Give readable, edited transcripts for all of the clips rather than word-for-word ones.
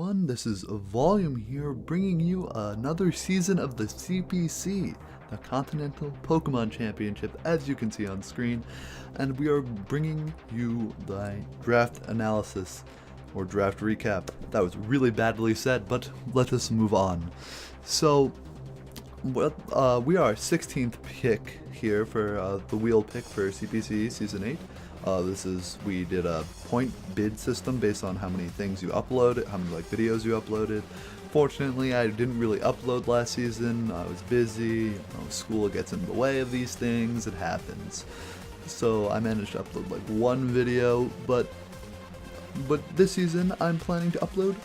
This is Volume here, bringing you another season of the CPC, the Continental Pokemon Championship, as you can see on screen, and we are bringing you the draft analysis, or draft recap. That was really badly said, but let us move on. So, we are 16th pick here for the wheel pick for CPC Season 8. We did a point bid system based on how many things you uploaded, how many videos you uploaded. Fortunately, I didn't really upload last season. I was busy. School gets in the way of these things. It happens. So I managed to upload one video, but this season I'm planning to upload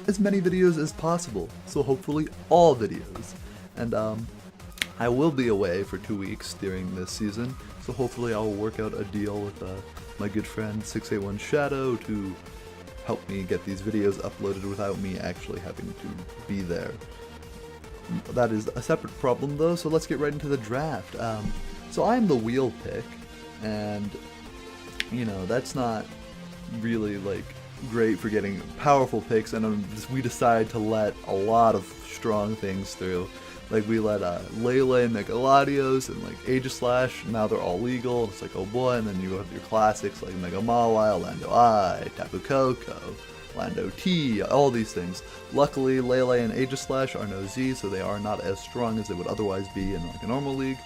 as many videos as possible. So hopefully all videos. And I will be away for 2 weeks during this season, so hopefully I'll work out a deal with my good friend 681 Shadow to help me get these videos uploaded without me actually having to be there. That is a separate problem though, so let's get right into the draft. So I'm the wheel pick, and that's not really great for getting powerful picks, and we decided to let a lot of strong things through. We let Lele and Megaladios and Aegislash, now they're all legal. It's oh boy, and then you have your classics like Mega Mawile, Lando I, Tapu Koko, Lando T, all these things. Luckily, Lele and Aegislash are no Z, so they are not as strong as they would otherwise be in a normal league.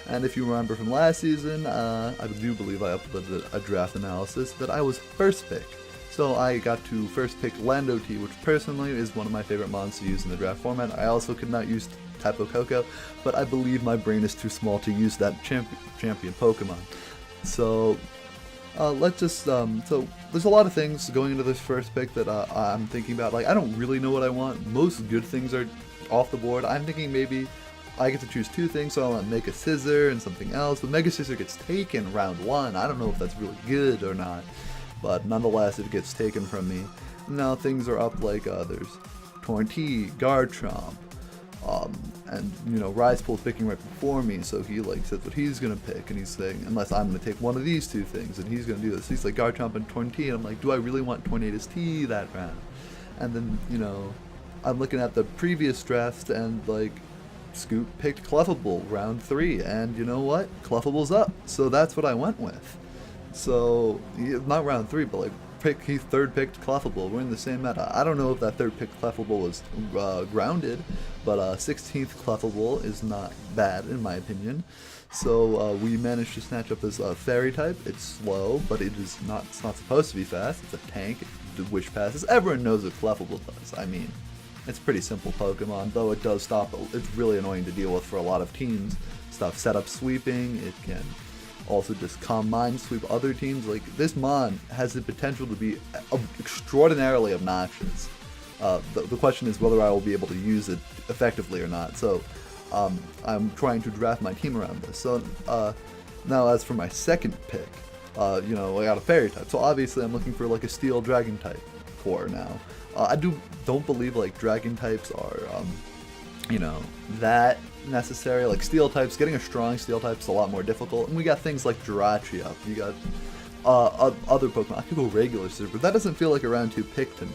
And if you remember from last season, I do believe I uploaded a draft analysis that I was first pick. So I got to first pick Lando T, which personally is one of my favorite mons to use in the draft format. I also could not use Tapu Koko, but I believe my brain is too small to use that champion Pokemon. So let's just so there's a lot of things going into this first pick that I'm thinking about. I don't really know what I want. Most good things are off the board. I'm thinking maybe I get to choose 2 things, so I want Mega Scissor and something else. But Mega Scissor gets taken round 1. I don't know if that's really good or not, but nonetheless it gets taken from me. Now things are up there's Tornti, Garchomp, and Risepool's picking right before me, so he says what he's gonna pick, and he's saying unless I'm gonna take one of these 2 things, and he's gonna do this. He's Garchomp and Tornti, and I'm do I really want Tornadus T that round? And then I'm looking at the previous draft, and Scoot picked Clefable round 3, and you know what? Clefable's up, so that's what I went with. So not round 3, but he third picked Clefable. We're in the same meta. I don't know if that third picked Clefable was grounded, but 16th Clefable is not bad in my opinion. So we managed to snatch up this fairy type. It's slow, but it's not supposed to be fast. It's a tank. It wish passes. Everyone knows what Clefable does. I mean, it's a pretty simple Pokemon, though it does stop. It's really annoying to deal with for a lot of teams. Stuff setup sweeping. It can also just calm mind sweep other teams. This mon has the potential to be extraordinarily obnoxious. The question is whether I will be able to use it effectively or not. So I'm trying to draft my team around this. So now as for my second pick, I got a fairy type. So obviously I'm looking for a steel dragon type core now. I don't believe dragon types are that necessary. Steel types, getting a strong steel type is a lot more difficult, and we got things like Jirachi up. You got other Pokemon. I could go regular Scissor, but that doesn't feel like a round 2 pick to me.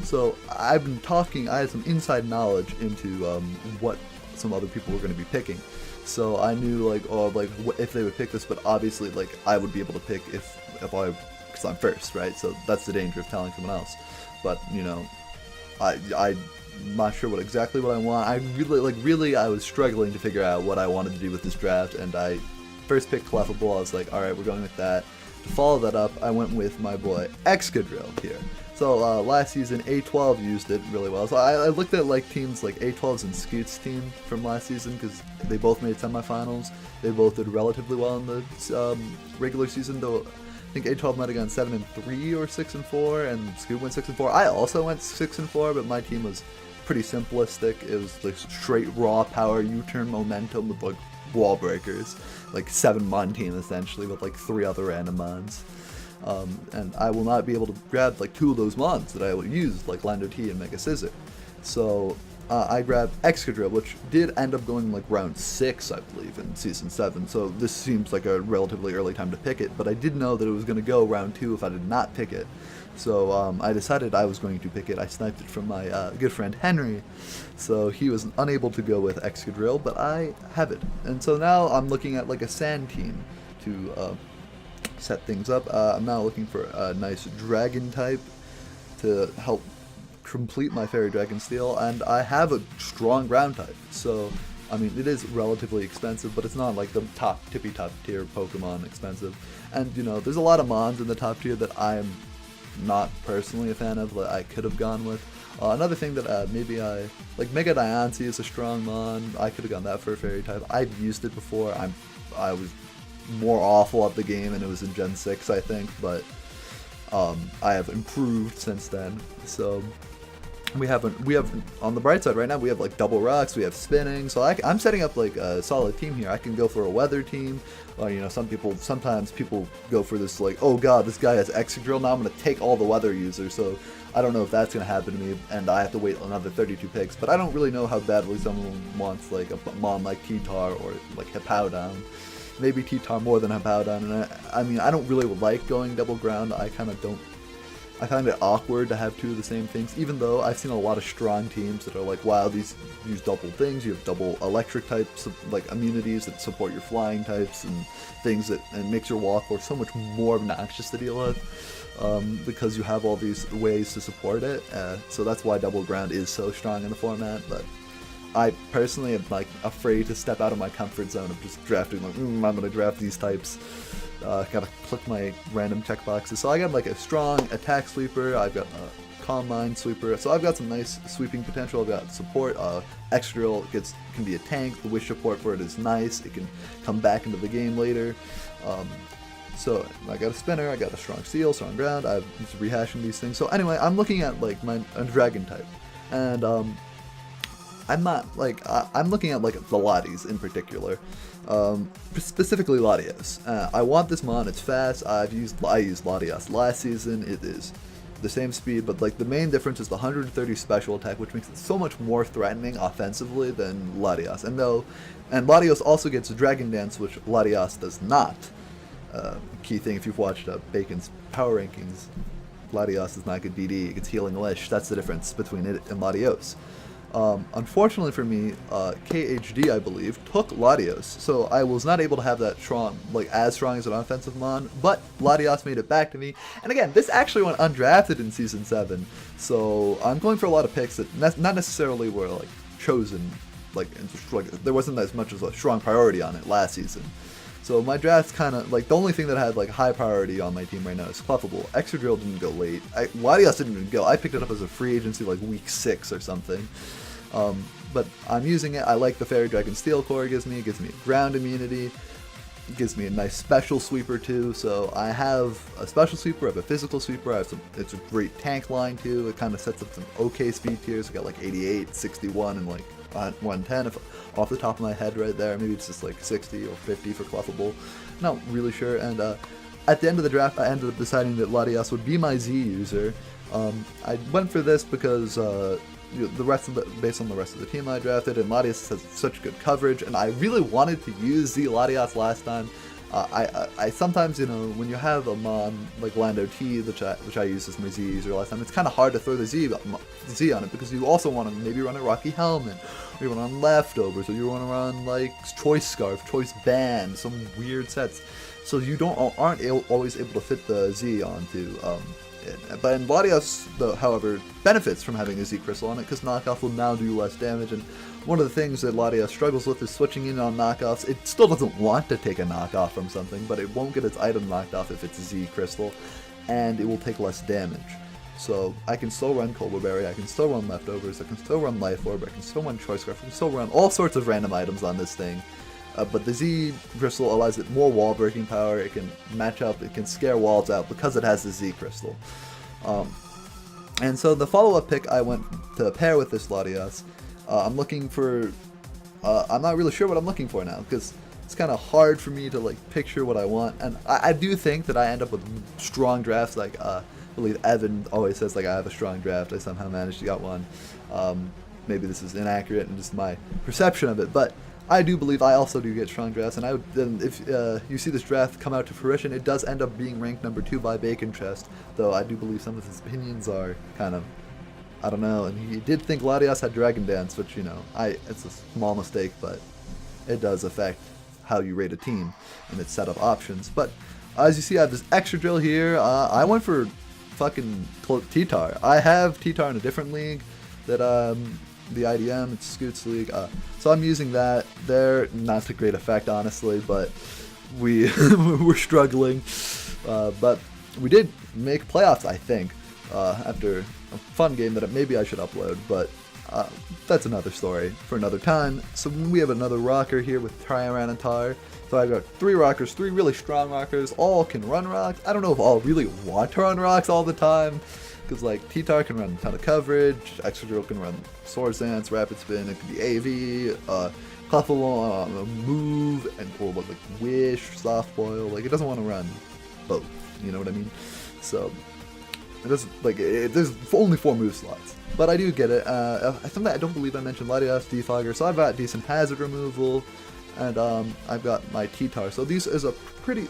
So I've been talking. I had some inside knowledge into what some other people were going to be picking. So I knew if they would pick this, but obviously I would be able to pick if because I'm first, right? So that's the danger of telling someone else. But I'm not sure exactly what I want. I really I was struggling to figure out what I wanted to do with this draft, and I first picked Clefable. I was alright, we're going with that. To follow that up, I went with my boy Excadrill here. So last season A12 used it really well. So I looked at teams like A12's and Scoot's team from last season, because they both made semifinals. They both did relatively well in the regular season, though I think A12 might have gone 7-3 or 6-4, and Scoot went 6-4. I also went 6-4, but my team was pretty simplistic. It was straight raw power, U-turn momentum with wall breakers, 7-mon team essentially with 3 other random mons. And I will not be able to grab 2 of those mons that I will use, Lando T and Mega Scissor. So I grabbed Excadrill, which did end up going like round 6, I believe, in Season 7, so this seems like a relatively early time to pick it, but I did know that it was going to go round 2 if I did not pick it. So I decided I was going to pick it. I sniped it from my good friend Henry, so he was unable to go with Excadrill, but I have it. And so now I'm looking at like a sand team to set things up. I'm now looking for a nice dragon type to help complete my Fairy Dragon Steel, and I have a strong ground type, so I mean it is relatively expensive, but it's not like the top tier Pokemon expensive. And you know, there's a lot of mons in the top tier that I'm not personally a fan of that I could have gone with. Another thing that maybe I like, Mega Diancie is a strong mon. I could have gone that for a Fairy type. I've used it before. I was more awful at the game, and it was in Gen 6 I think, but I have improved since then. So we have on the bright side right now, we have like double rocks, we have spinning, so I'm setting up like a solid team here. I can go for a weather team, or you know, sometimes people go for this like, oh god, this guy has Excadrill, now I'm gonna take all the weather users. So I don't know if that's gonna happen to me, and I have to wait another 32 picks. But I don't really know how badly someone wants like a mon like T-Tar or like Hippowdon. Maybe T-Tar more than Hippowdon, and I mean, I don't really like going double ground. I find it awkward to have two of the same things, even though I've seen a lot of strong teams that are like, wow, these use double things. You have double electric types, like immunities that support your flying types and things that and makes your wall force so much more obnoxious to deal with, because you have all these ways to support it. So that's why double ground is so strong in the format. But I personally am like afraid to step out of my comfort zone of just drafting like, I'm gonna draft these types. Gotta click my random checkboxes. So I got like a strong attack sweeper, I've got a calm mind sweeper, so I've got some nice sweeping potential. I've got support. Excadrill can be a tank. The wish support for it is nice. It can come back into the game later. So I got a spinner, I got a strong steel, strong ground. I'm just rehashing these things. So anyway, I'm looking at like a dragon type, and I'm looking at like the Latios in particular. Specifically Latios. I want this mon, it's fast. I used Latios last season. It is the same speed, but like the main difference is the 130 special attack, which makes it so much more threatening offensively than Latios. And Latios also gets Dragon Dance, which Latios does not. Key thing, if you've watched Bacon's power rankings, Latios does not get DD, it gets Healing Wish. That's the difference between it and Latios. Unfortunately for me, KHD, I believe, took Latios, so I was not able to have that strong, like as strong as an offensive mon, but Latios made it back to me. And again, this actually went undrafted in Season 7, so I'm going for a lot of picks that not necessarily were like chosen, like there wasn't as much as a strong priority on it last season. So my draft's kind of like, the only thing that had like high priority on my team right now is Clefable. Excadrill didn't go late. Latios didn't even go. I picked it up as a free agency like week 6 or something. But I'm using it. I like the Fairy Dragon Steel core it gives me. It gives me a ground immunity. It gives me a nice special sweeper too. So I have a special sweeper, I have a physical sweeper, it's a great tank line too. It kind of sets up some okay speed tiers. I got like 88, 61, and like 110 if off the top of my head right there. Maybe it's just like 60 or 50 for Clefable. Not really sure. And at the end of the draft, I ended up deciding that Latios would be my Z user. I went for this because based on the rest of the team I drafted, and Latios has such good coverage, and I really wanted to use Z Latios last time. I sometimes, you know, when you have a mon like Lando T, which I used as my Z user last time, it's kind of hard to throw the Z on it because you also want to maybe run a Rocky Helmet, or you want to run Leftovers, or you want to run like Choice Scarf, Choice Band, some weird sets. So you aren't always able to fit the Z onto But in Latios, though, however, benefits from having a Z Crystal on it, because knockoff will now do less damage, and one of the things that Latios struggles with is switching in on knockoffs. It still doesn't want to take a knockoff from something, but it won't get its item knocked off if it's a Z Crystal, and it will take less damage. So I can still run Cobra Berry, I can still run Leftovers, I can still run Life Orb, I can still run Choice Scarf, I can still run all sorts of random items on this thing. But the Z Crystal allows it more wall breaking power, it can match up, it can scare walls out because it has the Z Crystal. And so the follow-up pick I went to pair with this Latios. I'm looking for, I'm not really sure what I'm looking for now, because it's kind of hard for me to like picture what I want, and I do think that I end up with strong drafts. Like I believe Evan always says like I have a strong draft, I somehow managed to get one. maybe this is inaccurate and just my perception of it, but I do believe I also do get strong drafts, and if you see this draft come out to fruition, it does end up being ranked number 2 by Bacon Chest, though I do believe some of his opinions are kind of, I don't know, and he did think Latias had Dragon Dance, which, you know, it's a small mistake, but it does affect how you rate a team and its setup options. But as you see, I have this extra drill here. I went for fucking T-Tar. I have T-Tar in a different league that the IDM, it's Scoots League, so I'm using that there. Not to great effect, honestly, but we we're struggling, but we did make playoffs, I think, after a fun game that maybe I should upload, but that's another story for another time. So we have another rocker here with Tyranitar. So I've got 3 rockers, 3 really strong rockers, all can run rocks. I don't know if all really want to run rocks all the time, because like T-Tar can run a ton of coverage, Excadrill can run Swords Dance, Rapid Spin, it could be AV, Clefalon, Move, and or like Wish, Soft Boil. Like, it doesn't want to run both, you know what I mean? So it doesn't, like, there's only 4 move slots, but I do get it. Something I don't believe I mentioned, Latias, Defogger, so I've got decent hazard removal, and I've got my T-Tar. So this is a pretty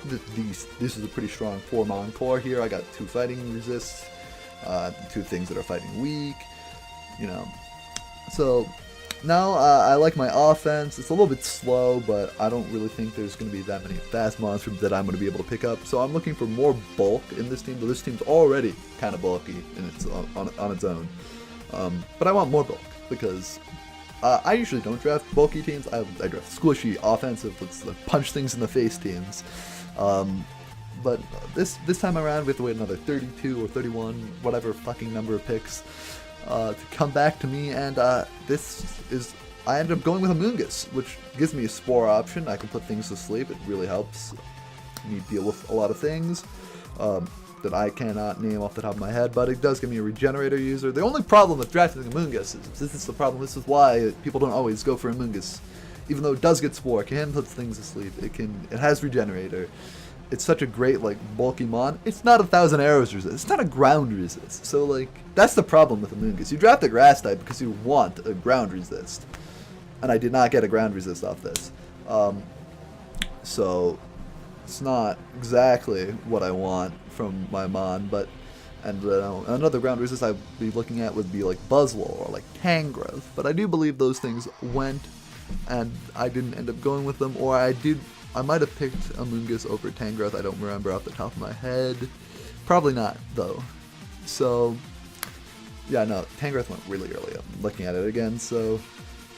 strong 4-mon core here. I got 2 fighting resists, 2 things that are fighting weak, you know. So now I like my offense. It's a little bit slow, but I don't really think there's going to be that many fast monsters that I'm going to be able to pick up. So I'm looking for more bulk in this team, but this team's already kind of bulky in its, on its own. But I want more bulk because I usually don't draft bulky teams. I draft squishy, offensive, let's punch things in the face teams. But this time around, we have to wait another 32 or 31, whatever fucking number of picks, to come back to me, and I ended up going with Amoonguss, which gives me a Spore option. I can put things to sleep. It really helps me deal with a lot of things that I cannot name off the top of my head, but it does give me a Regenerator user. The only problem with drafting Amoonguss is, this is the problem, this is why people don't always go for Amoonguss. Even though it does get Spore, it can put things to sleep, it has Regenerator. It's such a great, like, bulky mon. It's not 1,000 arrows resist. It's not a ground resist. So, like, that's the problem with Amoonguss. You draft a grass type because you want a ground resist. And I did not get a ground resist off this. So, it's not exactly what I want from my mon, but, and another ground resist I'd be looking at would be, like, Buzzwole or, like, Tangrowth. But I do believe those things went, and I didn't end up going with them, or I might have picked Amoonguss over Tangrowth. I don't remember off the top of my head. Probably not, though. So, yeah, no, Tangrowth went really early. I'm looking at it again. So,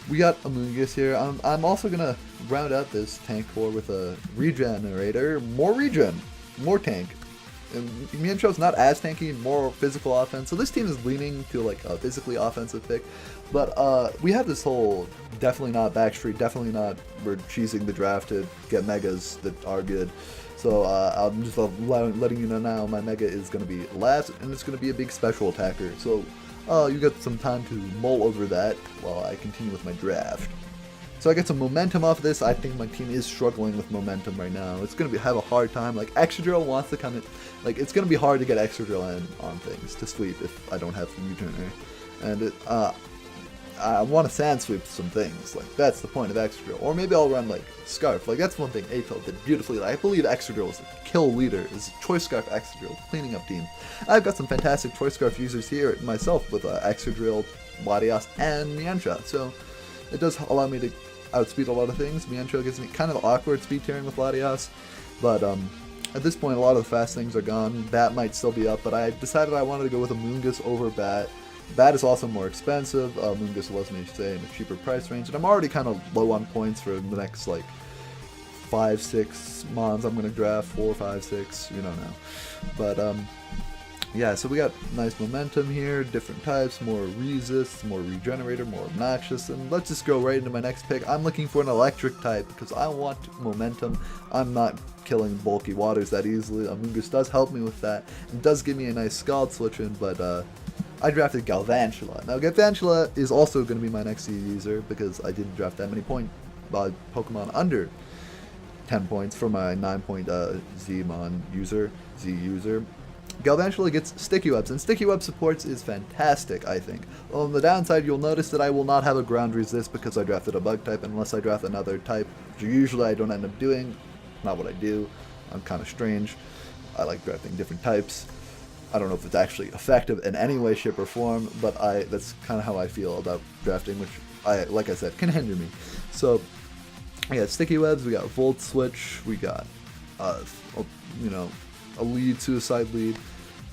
we got Amoonguss here. I'm also going to round out this tank core with a Regenerator. More regen. More tank. And Mienshow's not as tanky, more physical offense. So this team is leaning to like a physically offensive pick. But we have this whole definitely not backstreet, definitely not we're cheesing the draft to get megas that are good. So I'm just letting you know now my mega is going to be last, and it's going to be a big special attacker. So you got some time to mull over that while I continue with my draft. So I get some momentum off of this. I think my team is struggling with momentum right now. It's going to have a hard time. Like, Excadrill wants to come in. Like, it's going to be hard to get Excadrill in on things to sweep if I don't have U-Turner. And I want to sand sweep some things. Like, that's the point of Excadrill. Or maybe I'll run, like, Scarf. Like, that's one thing Apel did beautifully. I believe Excadrill is the kill leader. Is Choice Scarf Excadrill, cleaning up team. I've got some fantastic Choice Scarf users here myself with Excadrill, Latias, and Mienshao. So it does allow me to outspeed a lot of things. Mienshao gives me kind of awkward speed tiering with Latias, but at this point a lot of the fast things are gone. Bat might still be up, but I decided I wanted to go with Amoonguss over Bat. Bat is also more expensive. Amoonguss allows me to stay in a cheaper price range, and I'm already kind of low on points for the next like 5-6 mons I'm going to draft, 4, 5, 6, you don't know. But yeah, so we got nice momentum here, different types, more resist, more regenerator, more obnoxious, and let's just go right into my next pick. I'm looking for an electric type because I want momentum. I'm not killing bulky waters that easily. Amoonguss does help me with that, and does give me a nice Scald switch in, but I drafted Galvantula. Now Galvantula is also going to be my next Z user because I didn't draft that many Pokemon under 10 points for my 9-point Z user. Galvantula gets Sticky Webs, and Sticky Web supports is fantastic, I think. On the downside, you'll notice that I will not have a ground resist because I drafted a bug type, unless I draft another type, which usually I don't end up doing. Not what I do. I'm kind of strange. I like drafting different types. I don't know if it's actually effective in any way, shape, or form, but that's kind of how I feel about drafting, which, like I said, can hinder me. So, we got Sticky Webs, we got Volt Switch, we got, a lead, Suicide Lead.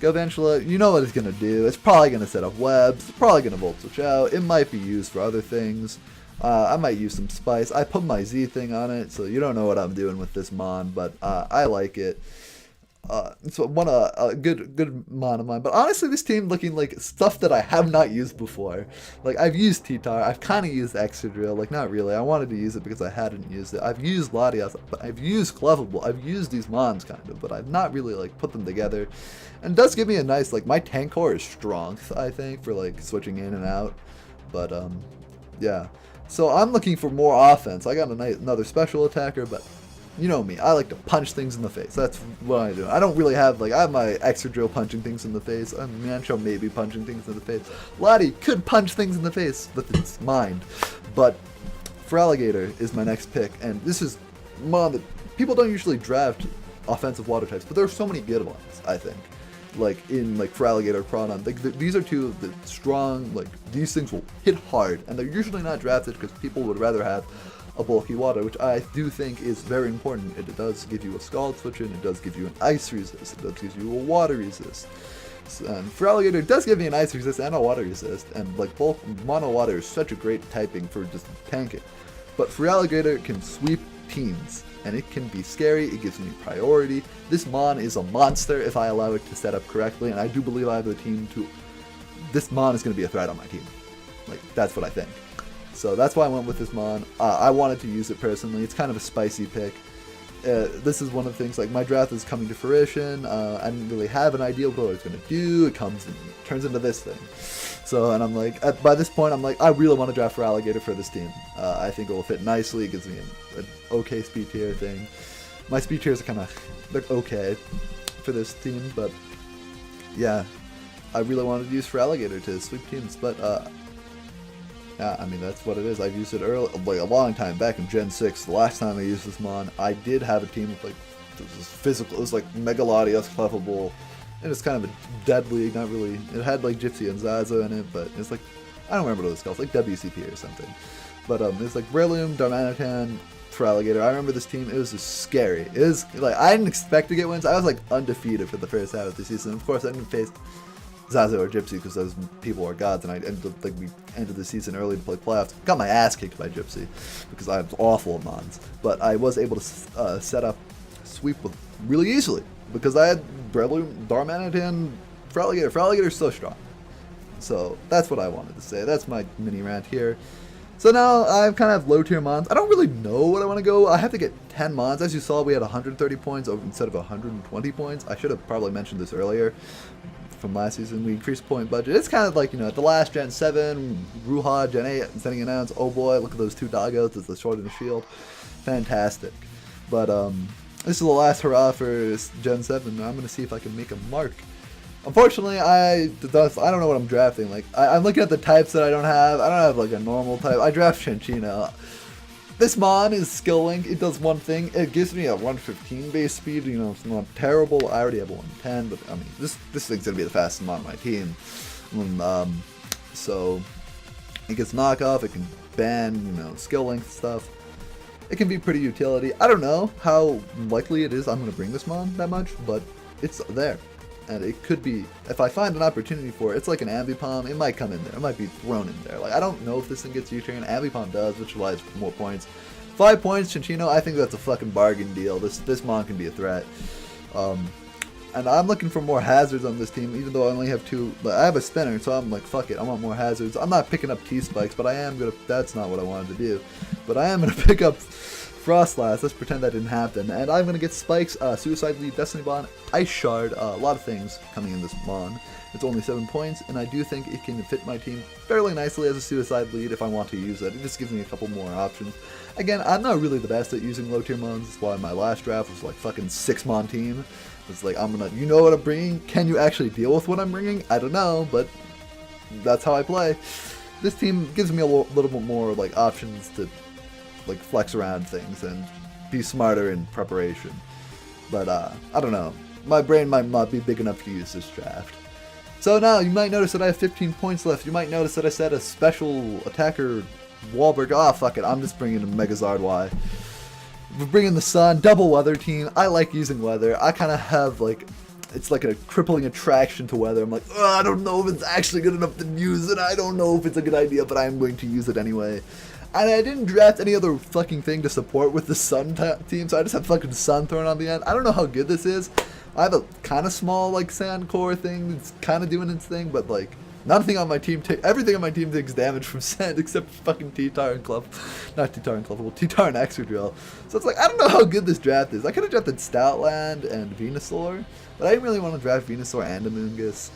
Galvantula, you know what it's going to do. It's probably going to set up webs, probably going to Volt Switch out. It might be used for other things. I might use some spice. I put my Z thing on it, so you don't know what I'm doing with this Mon, but I like it. It's a good Mon of mine. But honestly, this team looking like stuff that I have not used before. Like, I've used T-Tar, I've kind of used Excadrill, like not really. I wanted to use it because I hadn't used it. I've used Latias, but I've used Clefable. I've used these Mons kind of, but I've not really like put them together. And it does give me a nice, like, my tank core is strong, I think, for like switching in and out. But yeah. So I'm looking for more offense. I got another special attacker, but you know me, I like to punch things in the face. That's what I do. I don't really have, like, I have my Excadrill punching things in the face. Mancho maybe punching things in the face. Lottie could punch things in the face with its mind. But Feraligatr is my next pick, and this is Mon that people don't usually draft offensive water types, but there are so many good ones, I think. Like, in, like, Feraligatr, Crawdon. Like, these are two of the strong, like, these things will hit hard, and they're usually not drafted because people would rather have a bulky water, which I do think is very important. It does give you a Scald Switch in, it does give you an Ice Resist, it does give you a Water Resist. And Feraligatr does give me an Ice Resist and a Water Resist, and like both Mono Water is such a great typing for just tanking. But Feraligatr can sweep teams, and it can be scary, it gives me priority. This Mon is a monster if I allow it to set up correctly, and I do believe I have the team to... This Mon is going to be a threat on my team. Like, that's what I think. So that's why I went with this Mon. I wanted to use it personally. It's kind of a spicy pick. This is one of the things, like, my draft is coming to fruition. I didn't really have an idea of what I was going to do. It comes and turns into this thing. So, and I'm like, by this point, I'm like, I really want to draft Feraligatr for this team. I think it will fit nicely. It gives me an okay speed tier thing. My speed tiers are kind of, they're okay for this team, but yeah, I really wanted to use Feraligatr to sweep teams, but yeah, I mean, that's what it is. I've used it early, like a long time back in Gen 6. The last time I used this Mon, I did have a team with, like, it was physical. It was like Megalodius, Clefable, and it's kind of a dead league. Not really. It had like Gypsy and Zaza in it, but it's like, I don't remember what it was called. It's like WCP or something. But it's like Breloom, Darmanitan, Feraligatr. I remember this team. It was just scary. It was like, I didn't expect to get wins. I was like undefeated for the first half of the season. Of course, I didn't face Zaza or Gypsy because those people are gods, and I ended up, like, we ended the season early to play playoffs. Got my ass kicked by Gypsy because I was awful at Mons, but I was able to set up sweep with really easily because I had Breloom, Darmanitan, Feraligatr. Feraligatr's so strong. So that's what I wanted to say. That's my mini rant here. So now I kind of have low tier Mons. I don't really know what I want to go. I have to get 10 Mons. As you saw, we had 130 points instead of 120 points. I should have probably mentioned this earlier. From last season, we increased point budget. It's kind of like, you know, at the last Gen 7, Ruha, Gen 8, sending announced, oh boy, look at those two doggos, it's the sword and the shield. Fantastic. But this is the last hurrah for Gen 7. I'm going to see if I can make a mark. Unfortunately, I don't know what I'm drafting. Like, I'm looking at the types that I don't have. I don't have, like, a normal type. I draft Shanchino. This Mon is skill link. It does one thing. It gives me a 115 base speed. You know, it's not terrible. I already have a 110, but I mean, this thing's gonna be the fastest Mon on my team. So it gets knockoff. It can ban, you know, skill link stuff. It can be pretty utility. I don't know how likely it is I'm gonna bring this Mon that much, but it's there. And it could be, if I find an opportunity for it, it's like an Ambipom, it might come in there, it might be thrown in there. Like, I don't know if this thing gets U-turn, Ambipom does, which is why it's more points. 5 points, Chinchino, I think that's a fucking bargain deal. This Mon can be a threat. And I'm looking for more hazards on this team, even though I only have 2, but I have a spinner, so I'm like, fuck it, I want more hazards. I'm not picking up T-Spikes, but I am gonna, that's not what I wanted to do. But I am gonna pick up Frostlass, let's pretend that didn't happen, and I'm going to get Spikes, Suicide Lead, Destiny Bond, Ice Shard, a lot of things coming in this Mon. It's only 7 points, and I do think it can fit my team fairly nicely as a Suicide Lead if I want to use it. It just gives me a couple more options. Again, I'm not really the best at using low tier Mons, that's why my last draft was like fucking 6 Mon team. It's like, you know what I'm bringing? Can you actually deal with what I'm bringing? I don't know, but that's how I play. This team gives me a little bit more like options to like flex around things and be smarter in preparation. But I don't know. My brain might not be big enough to use this draft. So now you might notice that I have 15 points left. You might notice that I set a special attacker wall breaker. Ah, fuck it. I'm just bringing a Megazard Y. We're bringing the Sun, double weather team. I like using weather. I kind of have like, it's like a crippling attraction to weather. I'm like, oh, I don't know if it's actually good enough to use it. I don't know if it's a good idea, but I'm going to use it anyway. And I didn't draft any other fucking thing to support with the Sun team, so I just have fucking Sun thrown on the end. I don't know how good this is. I have a kind of small like sand core thing that's kind of doing its thing, but like nothing on my team, everything on my team takes damage from sand except fucking T-Tar and T-Tar and Excadrill. So it's like, I don't know how good this draft is. I could have drafted Stoutland and Venusaur, but I didn't really want to draft Venusaur and Amoonguss.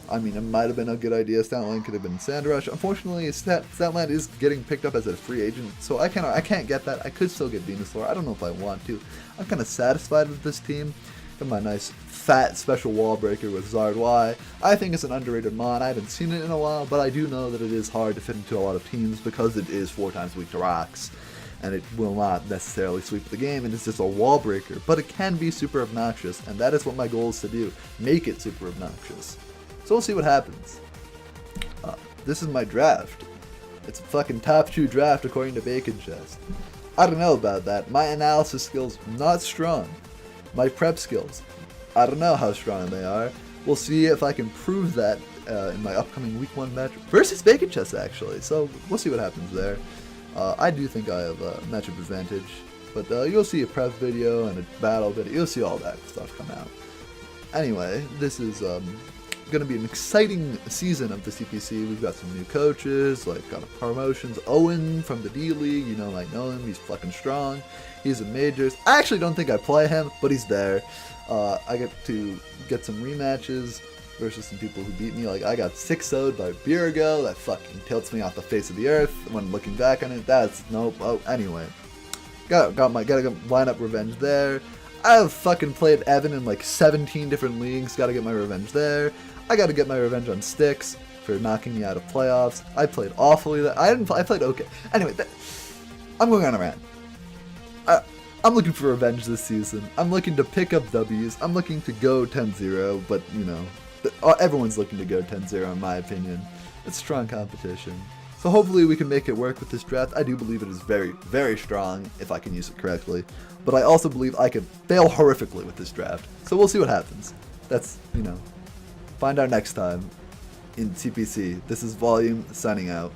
I mean, it might have been a good idea. Stoutland could have been Sandrush. Unfortunately, Stoutland is getting picked up as a free agent, so I can't get that. I could still get Venusaur. I don't know if I want to. I'm kind of satisfied with this team. Got my nice fat special wall breaker with Zard Y. I think it's an underrated mon. I haven't seen it in a while, but I do know that it is hard to fit into a lot of teams because it is 4 times weak to rocks, and it will not necessarily sweep the game, and it's just a wall breaker. But it can be super obnoxious, and that is what my goal is to do. Make it super obnoxious. So we'll see what happens. This is my draft. It's a fucking top 2 draft according to Bacon Chest. I don't know about that. My analysis skills, not strong. My prep skills, I don't know how strong they are. We'll see if I can prove that in my upcoming Week 1 match versus Bacon Chest, actually. So we'll see what happens there. I do think I have a matchup advantage, but you'll see a prep video and a battle video. You'll see all that stuff come out. Anyway, this is going to be an exciting season of the CPC. We've got some new coaches, like got promotions. Owen from the D League, you know, might know him. He's fucking strong. He's in majors. I actually don't think I play him, but he's there. I get to get some rematches versus some people who beat me. Like I got 6-0'd by Birgo. That fucking tilts me off the face of the earth when looking back on it. That's nope. Oh, anyway, gotta line up revenge there. I've fucking played Evan in like 17 different leagues. Gotta get my revenge there. I gotta get my revenge on Styx for knocking me out of playoffs. I played awfully. I played okay. Anyway, I'm going on a rant. I'm looking for revenge this season. I'm looking to pick up W's. I'm looking to go 10-0, but you know, everyone's looking to go 10-0 in my opinion. It's strong competition. So hopefully we can make it work with this draft. I do believe it is very, very strong if I can use it correctly. But I also believe I could fail horrifically with this draft. So we'll see what happens. That's, you know, find out next time in CPC. This is Volume signing out.